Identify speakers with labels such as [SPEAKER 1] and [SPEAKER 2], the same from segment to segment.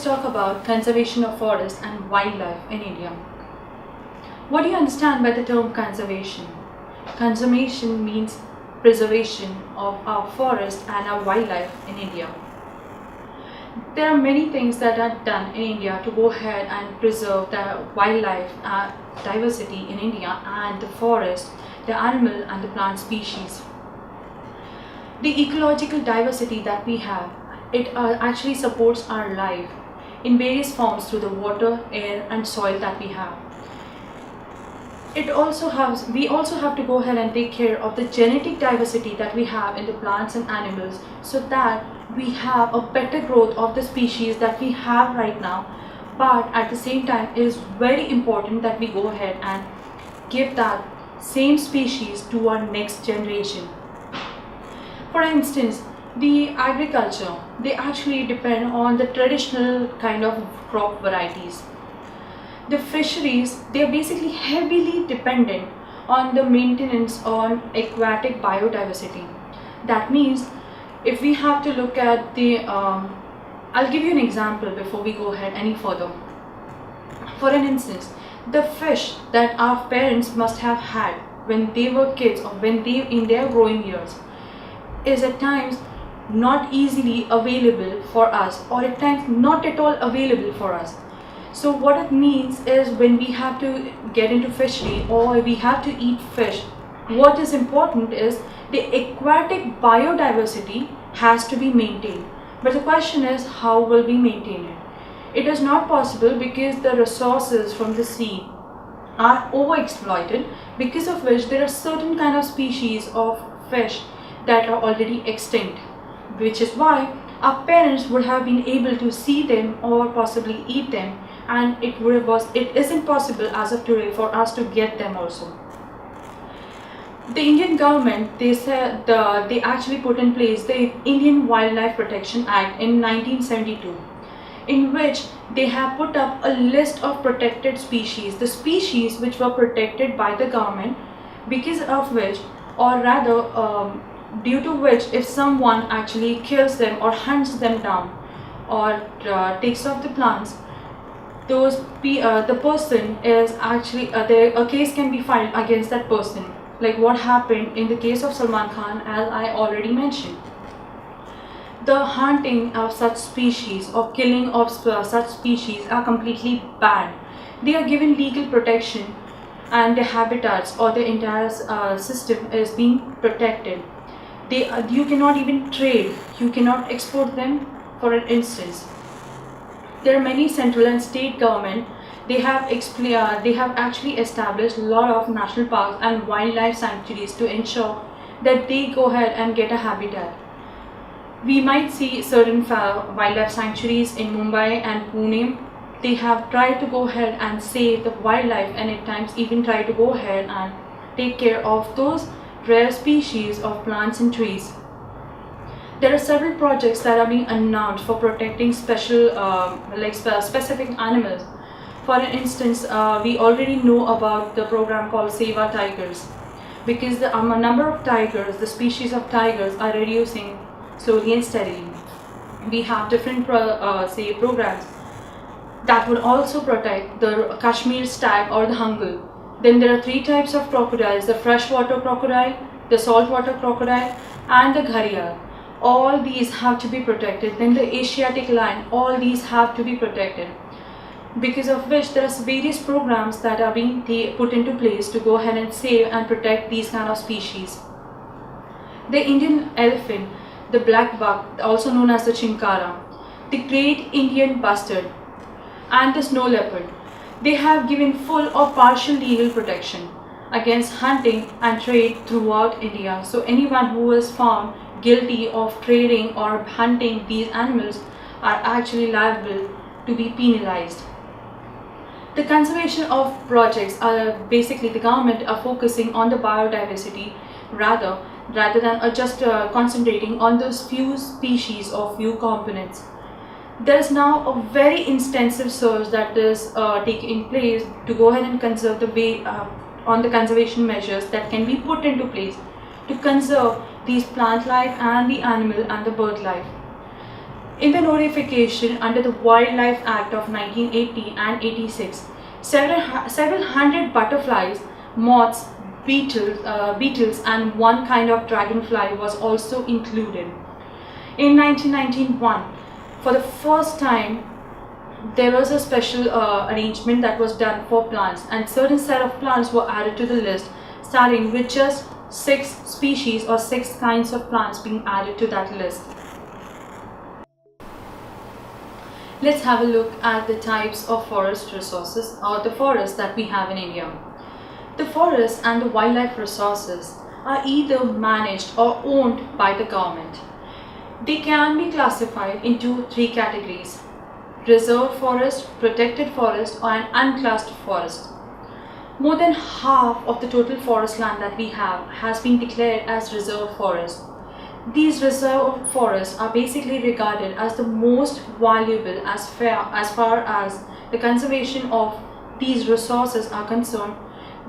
[SPEAKER 1] talk about conservation of forest and wildlife in India. What do you understand by the term conservation? Conservation means preservation of our forest and our wildlife in India. There are many things that are done in India to go ahead and preserve the wildlife diversity in India and the forest, the animal and the plant species. The ecological diversity that we have, it actually supports our life in various forms through the water, air and soil that we have. We also have to go ahead and take care of the genetic diversity that we have in the plants and animals, so that we have a better growth of the species that we have right now. But at the same time, it is very important that we go ahead and give that same species to our next generation. For instance, the agriculture, they actually depend on the traditional kind of crop varieties. The fisheries, they are basically heavily dependent on the maintenance on aquatic biodiversity. That means if we have to look at the, I'll give you an example before we go ahead any further. For an instance, the fish that our parents must have had when they were kids or when they in their growing years is at times not easily available for us, or at times not at all available for us. So what it means is, when we have to get into fishery or we have to eat fish, what is important is the aquatic biodiversity has to be maintained. But the question is, how will we maintain it? It is not possible because the resources from the sea are overexploited, because of which there are certain kind of species of fish that are already extinct, which is why our parents would have been able to see them or possibly eat them, and it isn't possible as of today for us to get them also. The Indian government, they actually put in place the Indian Wildlife Protection Act in 1972, in which they have put up a list of protected species, the species which were protected by the government, because of which, or rather due to which, if someone actually kills them or hunts them down or takes off the plants, the person is actually a case can be filed against that person, like what happened in the case of Salman Khan, as I already mentioned. The hunting of such species or killing of such species are completely banned. They are given legal protection, and their habitats or the entire system is being protected. You cannot even trade, you cannot export them. For an instance, there are many central and state government, they have actually established a lot of national parks and wildlife sanctuaries to ensure that they go ahead and get a habitat. We might see certain wildlife sanctuaries in Mumbai and Pune. They have tried to go ahead and save the wildlife, and at times even try to go ahead and take care of those rare species of plants and trees. There are several projects that are being announced for protecting specific animals. For instance, we already know about the program called Save Our Tigers, because the number of tigers, the species of tigers, are reducing slowly and steadily. We have different programs that would also protect the Kashmir stag or the hungal. Then there are 3 types of crocodiles: the freshwater crocodile, the saltwater crocodile and the gharial. All these have to be protected. Then the Asiatic lion, all these have to be protected, because of which there are various programs that are being put into place to go ahead and save and protect these kind of species. The Indian elephant, the black buck, also known as the chinkara, the great Indian bustard and the snow leopard, they have given full or partial legal protection against hunting and trade throughout India. So anyone who is found guilty of trading or hunting these animals are actually liable to be penalized. The conservation of projects are basically, the government are focusing on the biodiversity rather than just concentrating on those few species or few components. There is now a very intensive search that is taking place to go ahead and conserve on the conservation measures that can be put into place to conserve these plant life and the animal and the bird life. In the notification under the Wildlife Act of 1980 and 86, several hundred butterflies, moths, beetles and one kind of dragonfly was also included. In 1991, for the first time, there was a special arrangement that was done for plants, and certain set of plants were added to the list, starting with just 6 species or 6 kinds of plants being added to that list. Let's have a look at the types of forest resources or the forests that we have in India. The forests and the wildlife resources are either managed or owned by the government. They can be classified into 3 categories: reserved forest, protected forest, or an unclassed forest. More than half of the total forest land that we have has been declared as reserved forest. These reserved forests are basically regarded as the most valuable as far as the conservation of these resources are concerned.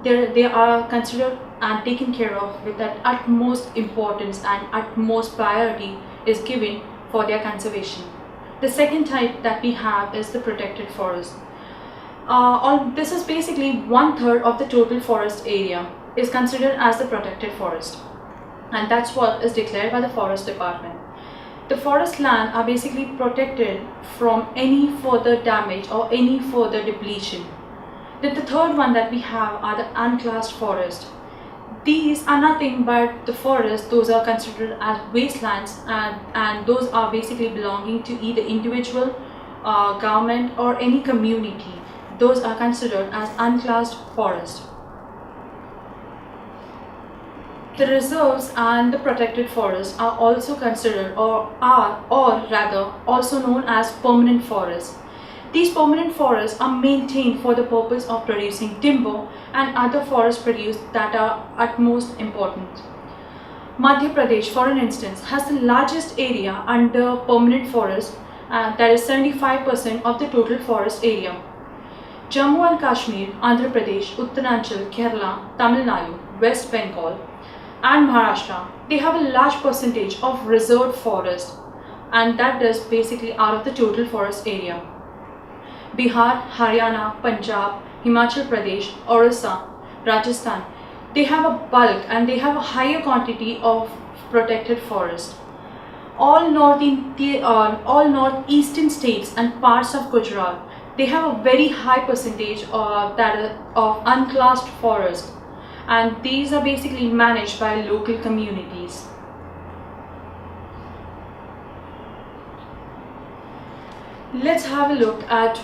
[SPEAKER 1] They are considered and taken care of with that utmost importance and utmost priority is given for their conservation. The second type that we have is the protected forest. This is basically 1/3 of the total forest area is considered as the protected forest, and that's what is declared by the forest department. The forest land are basically protected from any further damage or any further depletion. Then the third one that we have are the unclassed forest. These are nothing but the forests, those are considered as wastelands, and those are basically belonging to either individual, government or any community. Those are considered as unclassed forest. The reserves and the protected forests are also considered or rather also known as permanent forests. These permanent forests are maintained for the purpose of producing timber and other forest produce that are utmost important. Madhya Pradesh, for an instance, has the largest area under permanent forest, that is 75% of the total forest area. Jammu and Kashmir, Andhra Pradesh, Uttaranchal, Kerala, Tamil Nadu, West Bengal and Maharashtra, they have a large percentage of reserved forest, and that is basically out of the total forest area. Bihar, Haryana, Punjab, Himachal Pradesh, Orissa, Rajasthan, they have a bulk and they have a higher quantity of protected forest. All northeastern states and parts of Gujarat, they have a very high percentage of unclassed forest, and these are basically managed by local communities. Let's have a look at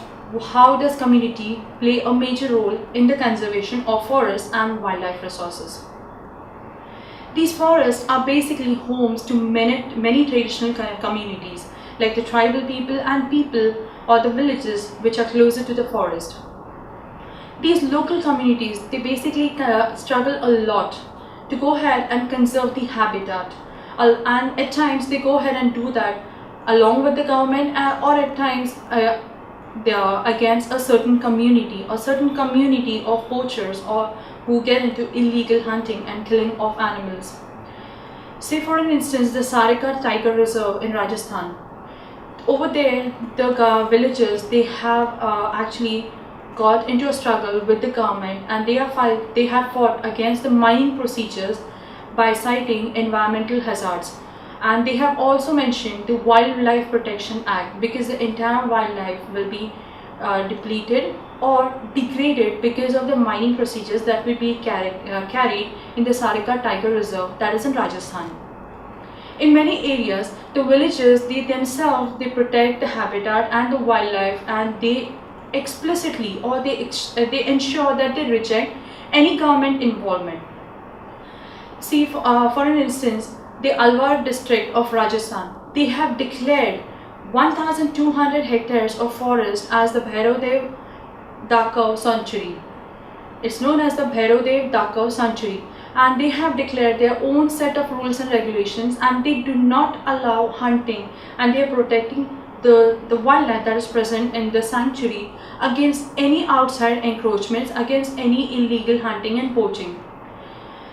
[SPEAKER 1] how does community play a major role in the conservation of forests and wildlife resources. These forests are basically homes to many traditional communities, like the tribal people and people or the villages which are closer to the forest. These local communities, they basically struggle a lot to go ahead and conserve the habitat, and at times they go ahead and do that along with the government, or at times they are against a certain community of poachers or who get into illegal hunting and killing of animals. Say for an instance the Sarika Tiger Reserve in Rajasthan. Over there, the villagers, they have actually got into a struggle with the government, and they have fought against the mining procedures by citing environmental hazards. And they have also mentioned the Wildlife Protection Act, because the entire wildlife will be depleted or degraded because of the mining procedures that will be carried in the Sarika Tiger Reserve, that is in Rajasthan. In many areas, the villagers, they themselves, they protect the habitat and the wildlife, and they explicitly or they ensure that they reject any government involvement. See, for an instance, the Alwar district of Rajasthan, they have declared 1,200 hectares of forest as the Bhairavdev Dakav Sanctuary. It's known as the Bhairavdev Dakav Sanctuary, and they have declared their own set of rules and regulations, and they do not allow hunting, and they are protecting the wildlife that is present in the sanctuary against any outside encroachments, against any illegal hunting and poaching.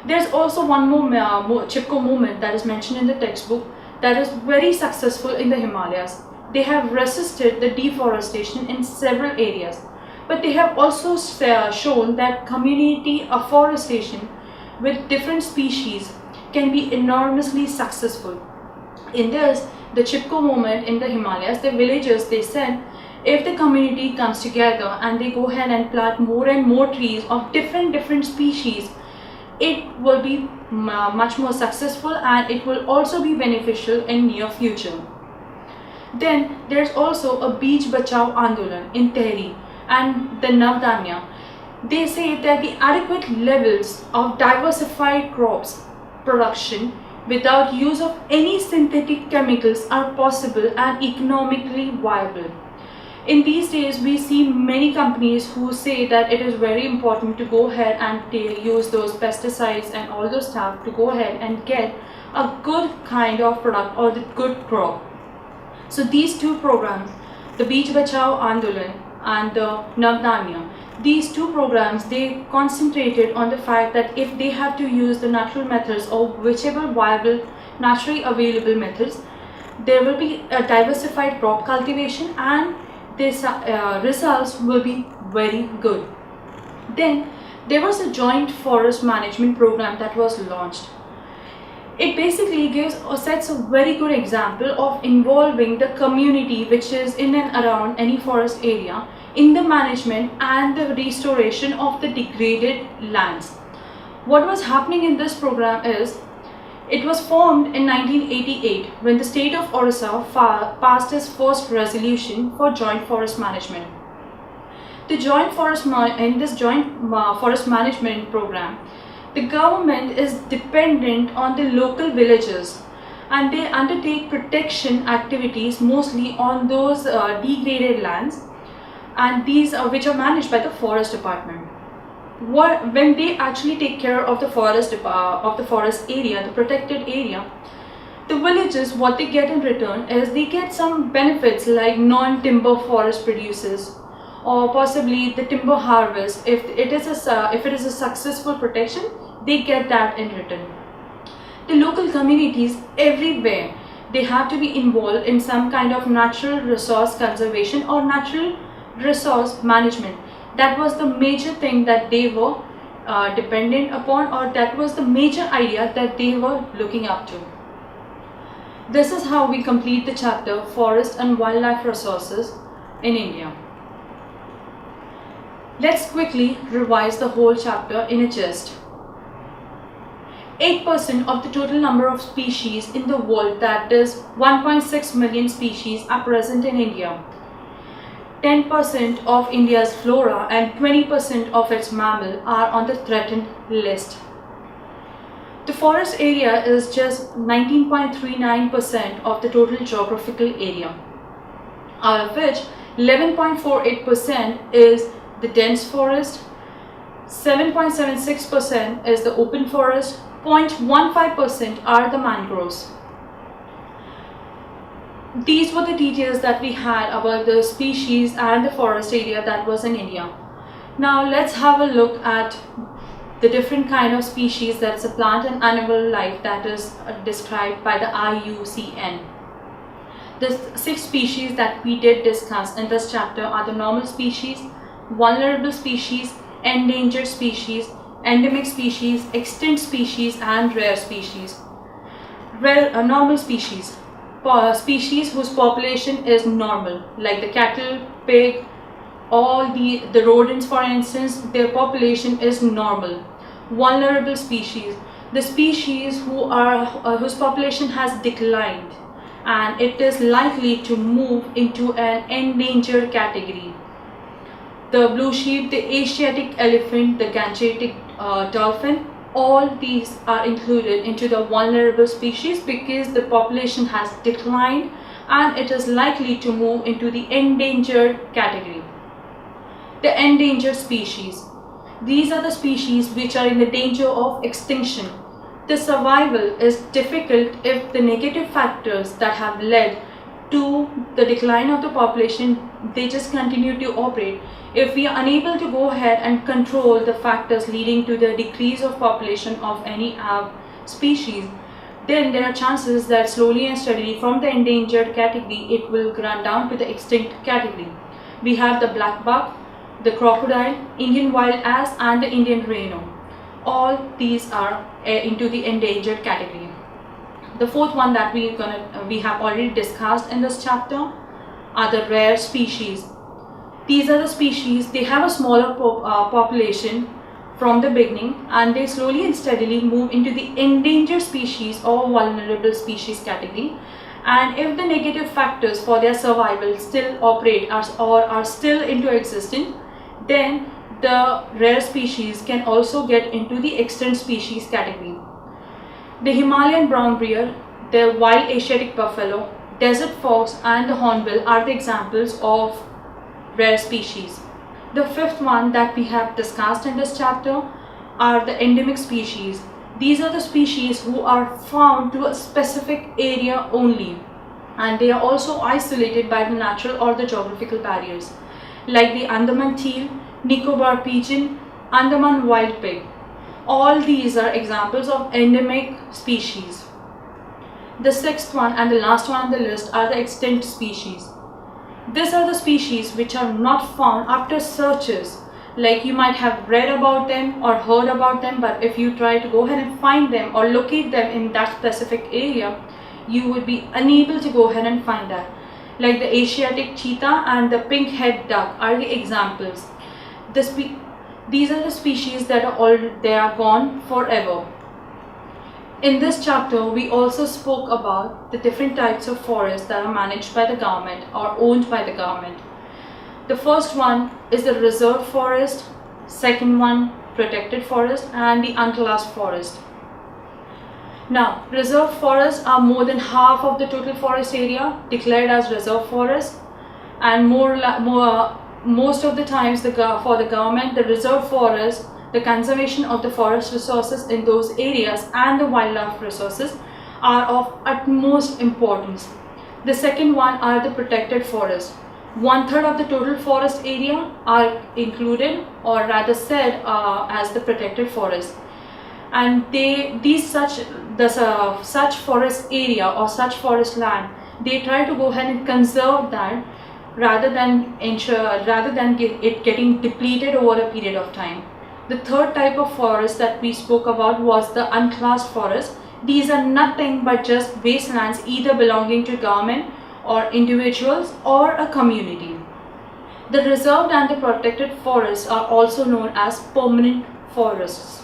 [SPEAKER 1] There's also one more Chipko movement that is mentioned in the textbook that is very successful in the Himalayas. they have resisted the deforestation in several areas. But they have also shown that community afforestation with different species can be enormously successful. In this, the Chipko movement in the Himalayas, the villagers, they said, if the community comes together and they go ahead and plant more and more trees of different species, it will be much more successful, and it will also be beneficial in near future. Then there's also a Beach Bachao Andolan in Tehri and the Navdanya. They say that the adequate levels of diversified crops production without use of any synthetic chemicals are possible and economically viable. In these days, we see many companies who say that it is very important to go ahead and use those pesticides and all those stuff to go ahead and get a good kind of product or the good crop. So these two programs, the Beach Bachao Andolan and the Navdanya, these two programs, they concentrated on the fact that if they have to use the natural methods or whichever viable, naturally available methods, there will be a diversified crop cultivation and these results will be very good. Then there was a joint forest management program that was launched. It basically sets a very good example of involving the community which is in and around any forest area in the management and the restoration of the degraded lands. What was happening in this program is, it was formed in 1988 when the state of Orissa passed its first resolution for joint forest management. In this joint forest management program, the government is dependent on the local villagers, and they undertake protection activities mostly on those degraded lands, and these which are managed by the forest department. When they actually take care of the forest area, the protected area, the villagers, what they get in return is they get some benefits like non-timber forest producers, or possibly the timber harvest. If it is a successful protection, they get that in return. The local communities everywhere, they have to be involved in some kind of natural resource conservation or natural resource management. That was the major thing that they were dependent upon, or that was the major idea that they were looking up to. This is how we complete the chapter Forest and Wildlife Resources in India. Let's quickly revise the whole chapter in a gist. 8% of the total number of species in the world, that is 1.6 million species, are present in India. 10% of India's flora and 20% of its mammal are on the threatened list. The forest area is just 19.39% of the total geographical area, out of which 11.48% is the dense forest, 7.76% is the open forest, 0.15% are the mangroves. These were the details that we had about the species and the forest area that was in India. Now let's have a look at the different kind of species, that's a plant and animal life, that is described by the IUCN. The 6 species that we did discuss in this chapter are the normal species, vulnerable species, endangered species, endemic species, extinct species and rare species. Normal species. Species whose population is normal, like the cattle, pig, all the rodents for instance, their population is normal. Vulnerable species, the species whose population has declined and it is likely to move into an endangered category. The blue sheep, the Asiatic elephant, the Gangetic dolphin, all these are included into the vulnerable species because the population has declined and it is likely to move into the endangered category. The endangered species, these are the species which are in the danger of extinction. The survival is difficult if the negative factors that have led to the decline of the population, they just continue to operate. If we are unable to go ahead and control the factors leading to the decrease of population of any species, then there are chances that slowly and steadily from the endangered category it will run down to the extinct category. We have the black buck, the crocodile, Indian wild ass and the Indian rhino. All these are into the endangered category. The fourth one that we have already discussed in this chapter are the rare species. These are the species, they have a smaller population from the beginning, and they slowly and steadily move into the endangered species or vulnerable species category. And if the negative factors for their survival still operate or are still into existence, then the rare species can also get into the extinct species category. The Himalayan brown bear, the wild Asiatic buffalo, desert fox and the hornbill are the examples of rare species. The fifth one that we have discussed in this chapter are the endemic species. These are the species who are found to a specific area only, and they are also isolated by the natural or the geographical barriers, like the Andaman teal, Nicobar pigeon, Andaman wild pig. All these are examples of endemic species. The sixth one and the last one on the list are the extinct species. These are the species which are not found after searches. Like you might have read about them or heard about them, but if you try to go ahead and find them or locate them in that specific area, you would be unable to go ahead and find that. Like the Asiatic cheetah and the pink-head duck are the examples. These are the species that are gone forever. In this chapter, we also spoke about the different types of forests that are managed by the government or owned by the government. The first one is the reserve forest, second one protected forest, and the unclassed forest. Now, reserve forests are more than half of the total forest area declared as reserve forest, and most of the times for the government, the reserve forest, the conservation of the forest resources in those areas and the wildlife resources are of utmost importance. The second one are the protected forests. 1/3 of the total forest area are included, or rather said, as the protected forest. And such forest area or such forest land, they try to go ahead and conserve that rather than it getting depleted over a period of time. The third type of forest that we spoke about was the unclassed forest. These are nothing but just wastelands either belonging to government or individuals or a community. The reserved and the protected forests are also known as permanent forests.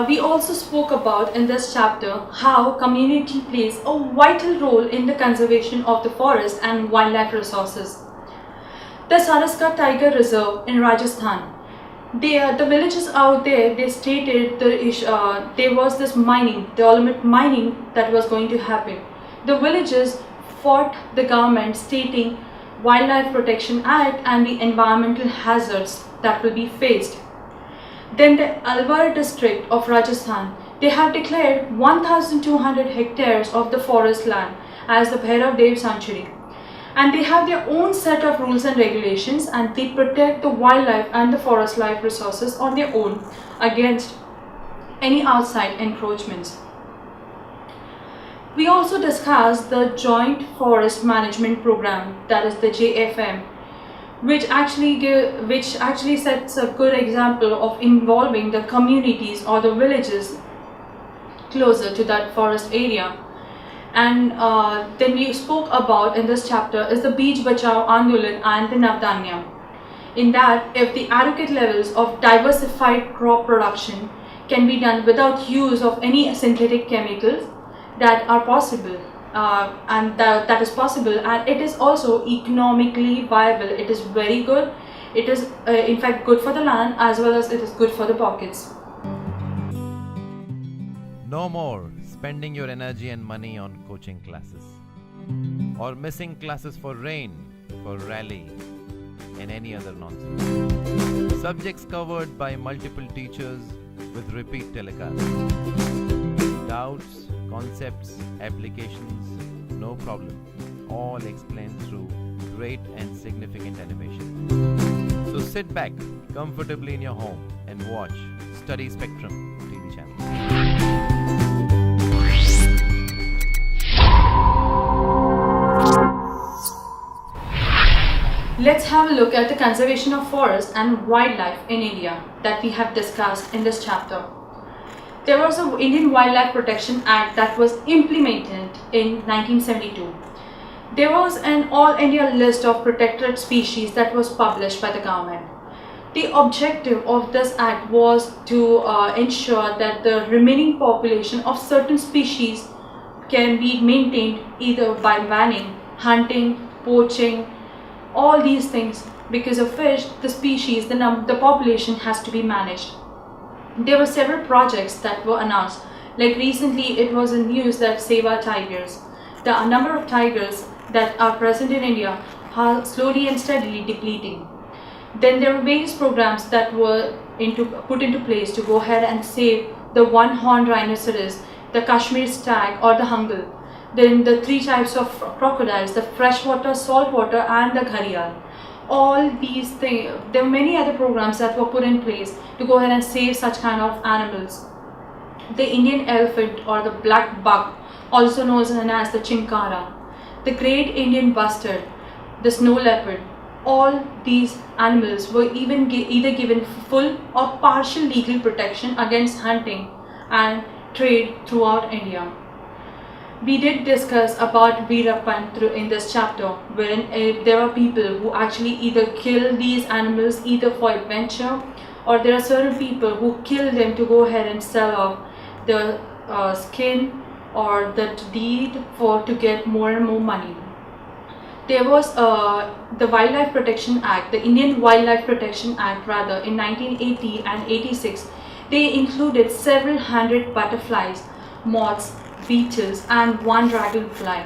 [SPEAKER 1] We also spoke about in this chapter how community plays a vital role in the conservation of the forest and wildlife resources. The Saraska Tiger Reserve in Rajasthan, the villages out there, they stated there was this mining, dolomite mining that was going to happen. The villagers fought the government stating Wildlife Protection Act and the environmental hazards that will be faced. Then the Alwar district of Rajasthan, they have declared 1,200 hectares of the forest land as the Bhairav Dev Sanctuary. And they have their own set of rules and regulations, and they protect the wildlife and the forest life resources on their own against any outside encroachments. We also discussed the Joint Forest Management Program, that is the JFM, which actually sets a good example of involving the communities or the villages closer to that forest area. And then we spoke about in this chapter is the Beej Bachao Andolan and the Navdanya. In that, if the adequate levels of diversified crop production can be done without use of any synthetic chemicals that are possible, and that is possible, and it is also economically viable. It is very good. It is in fact good for the land as well as it is good for the pockets.
[SPEAKER 2] No more spending your energy and money on coaching classes or missing classes for rain, for rally and any other nonsense. Subjects covered by multiple teachers with repeat telecasts. Doubts, concepts, applications, no problem. All explained through great and significant animation. So sit back comfortably in your home and watch Study Spectrum TV channel.
[SPEAKER 1] Let's have a look at the conservation of forest and wildlife in India that we have discussed in this chapter. There was an Indian Wildlife Protection Act that was implemented in 1972. There was an all India list of protected species that was published by the government. The objective of this act was to ensure that the remaining population of certain species can be maintained either by banning, hunting, poaching, all these things, because of which the species, the population has to be managed. There were several projects that were announced, like recently it was in news that save our tigers. The number of tigers that are present in India are slowly and steadily depleting. Then there were various programs that were put into place to go ahead and save the one-horned rhinoceros, the Kashmir stag or the hungal. Then the 3 types of crocodiles, the freshwater, saltwater and the gharial. All these things, there were many other programs that were put in place to go ahead and save such kind of animals. The Indian elephant or the black buck, also known as the chinkara, the great Indian bustard, the snow leopard, all these animals were even either given full or partial legal protection against hunting and trade throughout India. We did discuss about Veerappan in this chapter, wherein there are people who actually either kill these animals either for adventure, or there are certain people who kill them to go ahead and sell off the skin or the deed to get more and more money. There was the Wildlife Protection Act, the Indian Wildlife Protection Act rather, in 1980 and 86. They included several hundred butterflies, moths, beetles and 1 dragonfly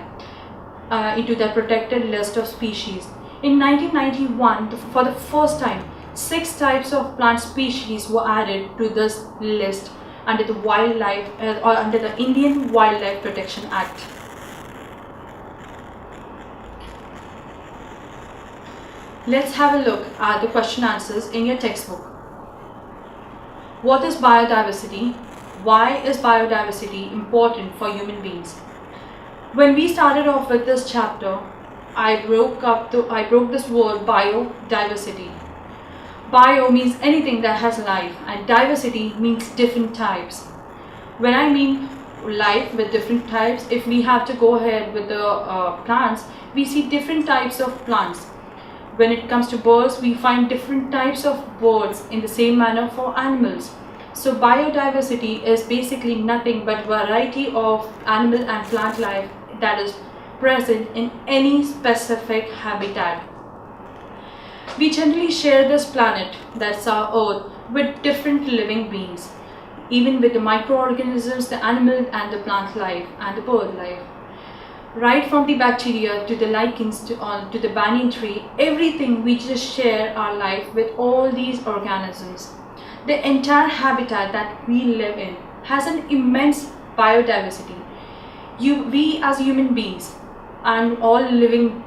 [SPEAKER 1] into the protected list of species. In 1991, for the first time, 6 types of plant species were added to this list under the under the Indian Wildlife Protection Act. Let's have a look at the question answers in your textbook. What is biodiversity? Why is biodiversity important for human beings? When we started off with this chapter, I broke this word biodiversity. Bio means anything that has life, and diversity means different types. When I mean life with different types, if we have to go ahead with the plants, we see different types of plants. When it comes to birds, we find different types of birds in the same manner for animals. So biodiversity is basically nothing but variety of animal and plant life that is present in any specific habitat. We generally share this planet, that's our Earth, with different living beings, even with the microorganisms, the animal and the plant life and the bird life. Right from the bacteria to the lichens to the banyan tree, everything we just share our life with all these organisms. The entire habitat that we live in has an immense biodiversity. We as human beings and all living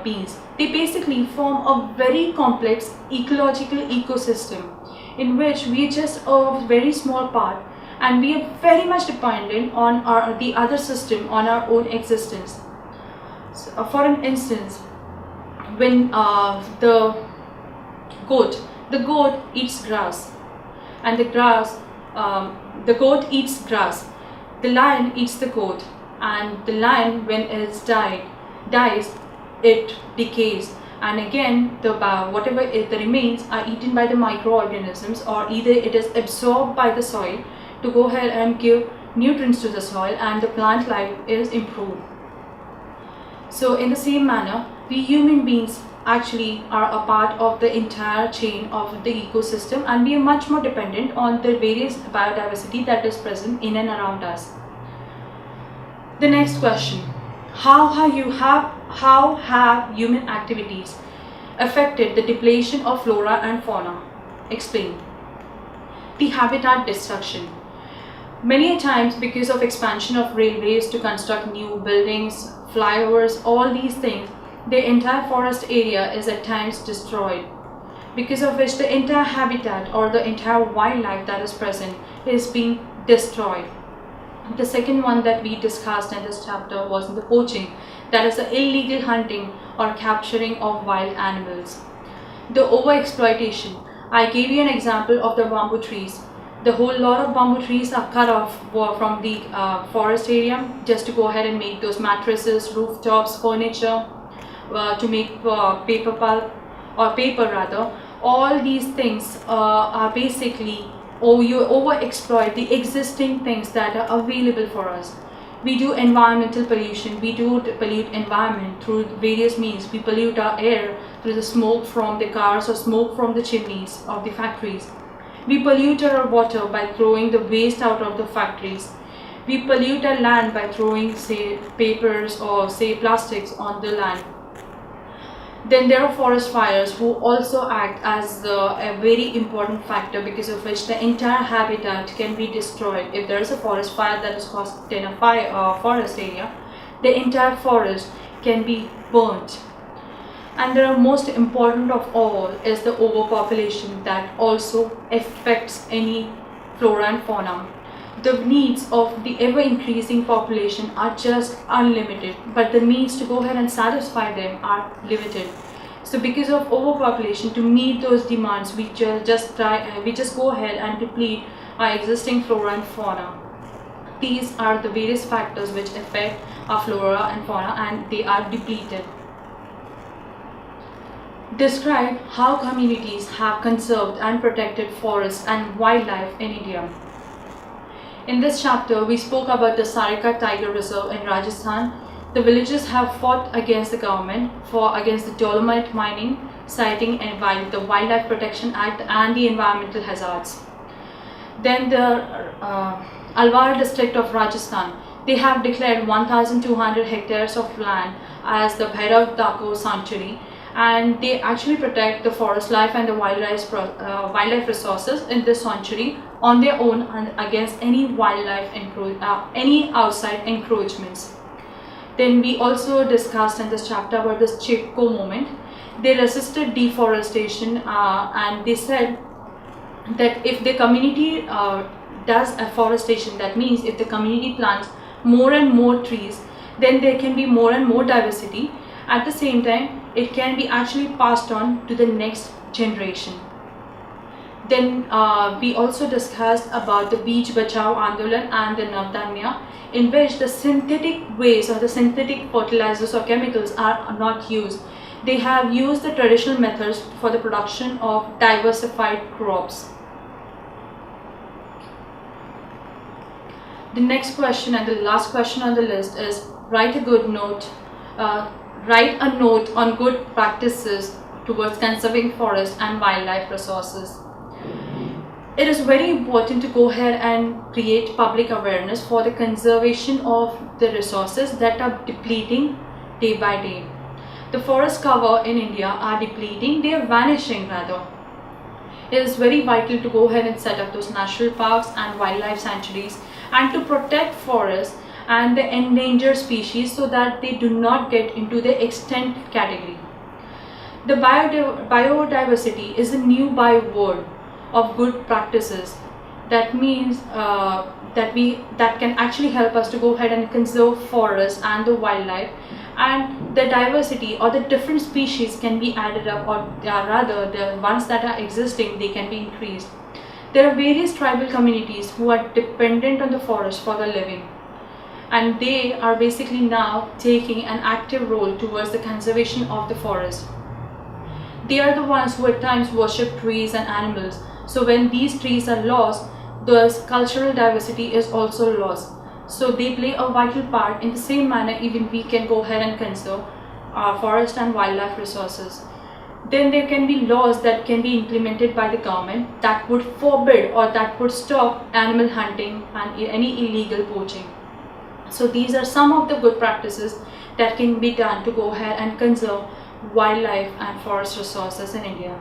[SPEAKER 1] beings, they basically form a very complex ecological ecosystem in which we are just a very small part, and we are very much dependent on the other system, on our own existence. So, for an instance, when the goat eats grass, and the goat eats grass, the lion eats the goat, and the lion, when it dies, it decays, and again the remains are eaten by the microorganisms, or either it is absorbed by the soil to go ahead and give nutrients to the soil, and the plant life is improved. So in the same manner, we human beings actually are a part of the entire chain of the ecosystem, and we are much more dependent on the various biodiversity that is present in and around us. The next question: how have human activities affected the depletion of flora and fauna? Explain. The habitat destruction. Many a times, because of expansion of railways to construct new buildings, flyovers, all these things, the entire forest area is at times destroyed, because of which the entire habitat or the entire wildlife that is present is being destroyed. The second one that we discussed in this chapter was the poaching, that is the illegal hunting or capturing of wild animals. The overexploitation. I gave you an example of the bamboo trees. The whole lot of bamboo trees are cut off from the forest area just to go ahead and make those mattresses, rooftops, furniture, to make paper pulp or paper rather. All these things are basically, you overexploit the existing things that are available for us. We do environmental pollution. We do pollute environment through various means. We pollute our air through the smoke from the cars or smoke from the chimneys of the factories. We pollute our water by throwing the waste out of the factories. We pollute our land by throwing, say, papers or say plastics on the land. Then there are forest fires, who also act as a very important factor, because of which the entire habitat can be destroyed. If there is a forest fire that is caused in a forest area, the entire forest can be burnt. And the most important of all is the overpopulation that also affects any flora and fauna. The needs of the ever-increasing population are just unlimited, but the means to go ahead and satisfy them are limited. So because of overpopulation, to meet those demands, we just go ahead and deplete our existing flora and fauna. These are the various factors which affect our flora and fauna, and they are depleted. Describe how communities have conserved and protected forests and wildlife in India. In this chapter, we spoke about the Sarika Tiger Reserve in Rajasthan. The villagers have fought against the government against the dolomite mining, citing the Wildlife Protection Act and the environmental hazards. Then the Alwar district of Rajasthan, they have declared 1,200 hectares of land as the Bhairav Dako sanctuary, and they actually protect the forest life and the wildlife resources in this sanctuary on their own and against any any outside encroachments. Then we also discussed in this chapter about this Chipko movement. They resisted deforestation and they said that if the community does afforestation, that means if the community plants more and more trees, then there can be more and more diversity. At the same time, it can be actually passed on to the next generation. Then we also discussed about the Beach Bachao Andolan and the Navdanya, in which the synthetic waste or the synthetic fertilizers or chemicals are not used. They have used the traditional methods for the production of diversified crops. The next question and the last question on the list is write a note on good practices towards conserving forest and wildlife resources. It is very important to go ahead and create public awareness for the conservation of the resources that are depleting day by day. The forest cover in India are depleting, they are vanishing rather. It is very vital to go ahead and set up those national parks and wildlife sanctuaries and to protect forests and the endangered species so that they do not get into the extinct category. The biodiversity is a new byword of good practices. That means that can actually help us to go ahead and conserve forests and the wildlife, and the diversity or the different species can be added up, or rather the ones that are existing, they can be increased. There are various tribal communities who are dependent on the forest for their living, and they are basically now taking an active role towards the conservation of the forest. They are the ones who at times worship trees and animals. So when these trees are lost, the cultural diversity is also lost. So they play a vital part. In the same manner, even we can go ahead and conserve our forest and wildlife resources. Then there can be laws that can be implemented by the government that would forbid or that would stop animal hunting and any illegal poaching. So these are some of the good practices that can be done to go ahead and conserve wildlife and forest resources in India.